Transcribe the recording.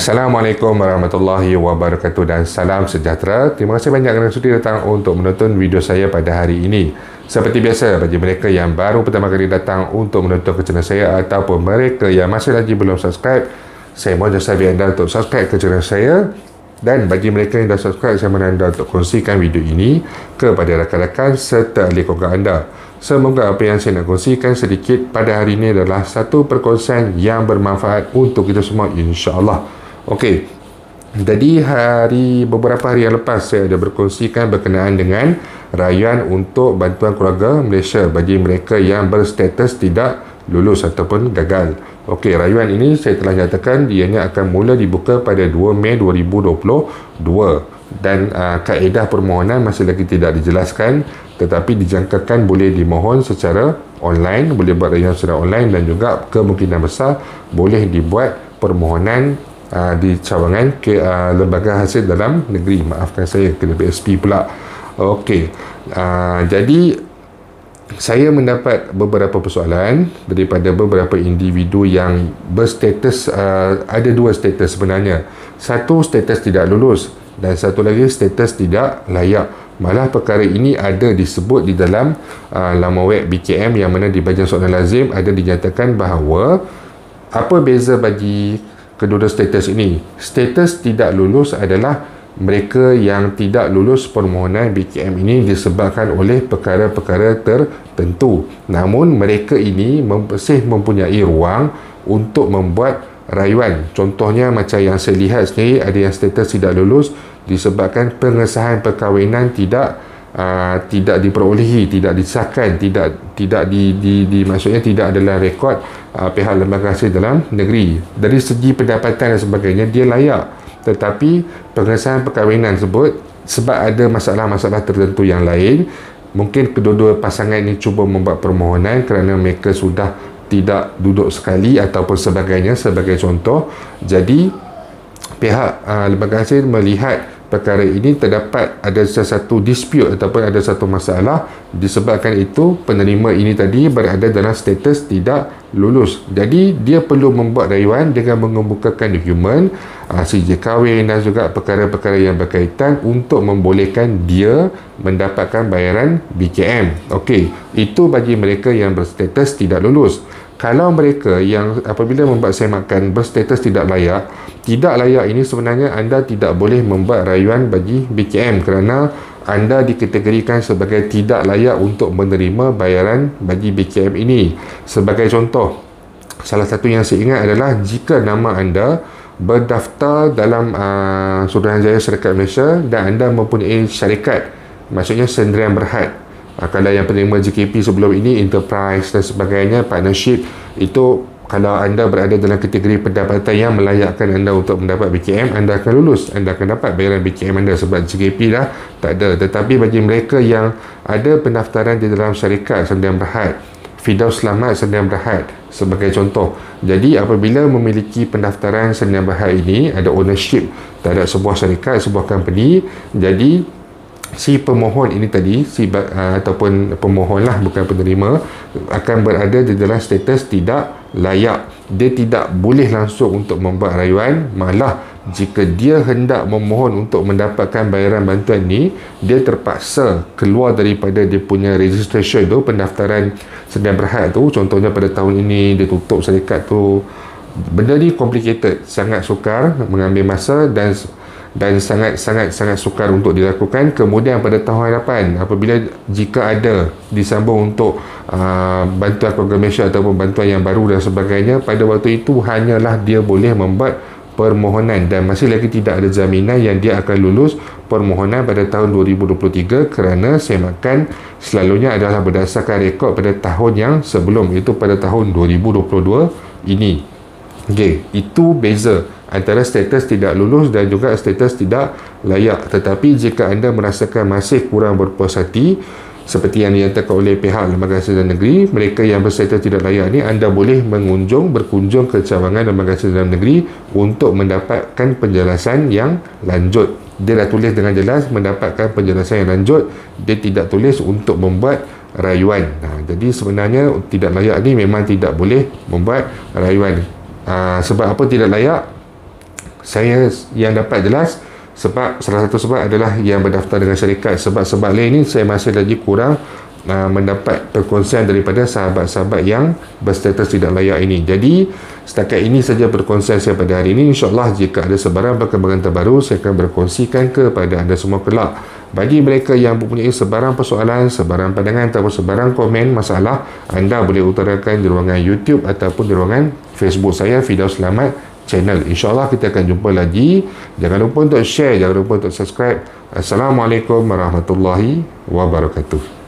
Assalamualaikum warahmatullahi wabarakatuh dan salam sejahtera. Terima kasih banyak kerana sudi datang untuk menonton video saya pada hari ini. Seperti biasa, bagi mereka yang baru pertama kali datang untuk menonton ke channel saya ataupun mereka yang masih lagi belum subscribe, saya mohon jasa anda untuk subscribe ke channel saya. Dan bagi mereka yang dah subscribe, saya mohon anda untuk kongsikan video ini kepada rakan-rakan serta ahli keluarga anda. Semoga apa yang saya nak kongsikan sedikit pada hari ini adalah satu perkongsian yang bermanfaat untuk kita semua, insya-Allah. Okey. Jadi beberapa hari yang lepas saya ada berkongsikan berkenaan dengan rayuan untuk bantuan keluarga Malaysia bagi mereka yang berstatus tidak lulus ataupun gagal. Okey, rayuan ini saya telah nyatakan ianya akan mula dibuka pada 2 Mei 2022 dan kaedah permohonan masih lagi tidak dijelaskan, tetapi dijangkakan boleh dimohon secara online, boleh buat rayuan secara online dan juga kemungkinan besar boleh dibuat permohonan di cawangan ke lembaga hasil dalam negeri, maafkan saya, ke BSP pula. Okey, jadi saya mendapat beberapa persoalan daripada beberapa individu yang berstatus, ada dua status sebenarnya. Satu, status tidak lulus dan satu lagi status tidak layak. Malah perkara ini ada disebut di dalam laman web BKM, yang mana di bahagian soalan lazim ada dinyatakan bahawa apa beza bagi kedua status ini. Status tidak lulus adalah mereka yang tidak lulus permohonan BKM ini disebabkan oleh perkara-perkara tertentu. Namun mereka ini masih mempunyai ruang untuk membuat rayuan. Contohnya macam yang saya lihat sendiri, ada yang status tidak lulus disebabkan pengesahan perkahwinan tidak diperolehi, tidak disahkan, tidak maksudnya tidak adalah rekod pihak lembaga hasil dalam negeri. Dari segi pendapatan dan sebagainya dia layak, tetapi pengesahan perkahwinan tersebut sebab ada masalah-masalah tertentu yang lain, mungkin kedua-dua pasangan ini cuba membuat permohonan kerana mereka sudah tidak duduk sekali ataupun sebagainya sebagai contoh. Jadi pihak lembaga hasil melihat perkara ini terdapat ada sesuatu dispute ataupun ada satu masalah, disebabkan itu penerima ini tadi berada dalam status tidak lulus. Jadi dia perlu membuat rayuan dengan mengemukakan dokumen CJ kahwin dan juga perkara-perkara yang berkaitan untuk membolehkan dia mendapatkan bayaran BKM. Okey, itu bagi mereka yang berstatus tidak lulus. Kalau mereka yang apabila membuat semakan berstatus tidak layak ini sebenarnya anda tidak boleh membuat rayuan bagi BKM kerana anda dikategorikan sebagai tidak layak untuk menerima bayaran bagi BKM ini. Sebagai contoh, salah satu yang saya ingat adalah jika nama anda berdaftar dalam Suruhanjaya Syarikat Malaysia dan anda mempunyai syarikat, maksudnya sendirian berhad. Kalau yang penerima JKP sebelum ini, enterprise dan sebagainya, partnership, itu kalau anda berada dalam kategori pendapatan yang melayakkan anda untuk mendapat BKM, anda akan lulus, anda akan dapat bayaran BKM anda sebab JKP dah tak ada. Tetapi bagi mereka yang ada pendaftaran di dalam syarikat sendirian berhad, Firdaus Selamat sendirian berhad sebagai contoh, jadi apabila memiliki pendaftaran sendirian berhad ini, ada ownership terhadap sebuah syarikat, sebuah company, jadi si pemohon ini tadi, ataupun pemohon lah, bukan penerima, akan berada di dalam status tidak layak. Dia tidak boleh langsung untuk membuat rayuan. Malah jika dia hendak memohon untuk mendapatkan bayaran bantuan ni, dia terpaksa keluar daripada dia punya registration tu, pendaftaran sendirian berhad tu. Contohnya pada tahun ini dia tutup syarikat tu. Benda ni complicated, sangat sukar, mengambil masa dan sangat sukar untuk dilakukan. Kemudian pada tahun hadapan, apabila jika ada disambung untuk bantuan keluarga Malaysia ataupun bantuan yang baru dan sebagainya, pada waktu itu hanyalah dia boleh membuat permohonan dan masih lagi tidak ada jaminan yang dia akan lulus permohonan pada tahun 2023 kerana semakan selalunya adalah berdasarkan rekod pada tahun yang sebelum, iaitu pada tahun 2022 ini. Okey, itu beza antara status tidak lulus dan juga status tidak layak. Tetapi jika anda merasakan masih kurang berpuas hati, seperti yang dinyatakan oleh pihak lembaga hasil dalam negeri, mereka yang berstatus tidak layak ni, anda boleh berkunjung ke cawangan lembaga hasil dalam negeri untuk mendapatkan penjelasan yang lanjut. Dia dah tulis dengan jelas mendapatkan penjelasan yang lanjut, dia tidak tulis untuk membuat rayuan. Jadi sebenarnya tidak layak ni memang tidak boleh membuat rayuan. Sebab apa tidak layak? saya yang dapat jelas, sebab salah satu sebab adalah yang berdaftar dengan syarikat. Sebab-sebab lain ni saya masih lagi kurang mendapat perkongsian daripada sahabat-sahabat yang berstatus tidak layak ini. Jadi setakat ini saja perkongsian saya pada hari ini. InsyaAllah jika ada sebarang perkembangan terbaru, saya akan berkongsikan kepada anda semua kelak. Bagi mereka yang mempunyai sebarang persoalan, sebarang pandangan ataupun sebarang komen masalah, anda boleh utarakan di ruangan YouTube ataupun di ruangan Facebook saya, Firdaus Selamat channel. InsyaAllah kita akan jumpa lagi. Jangan lupa untuk share, jangan lupa untuk subscribe. Assalamualaikum warahmatullahi wabarakatuh.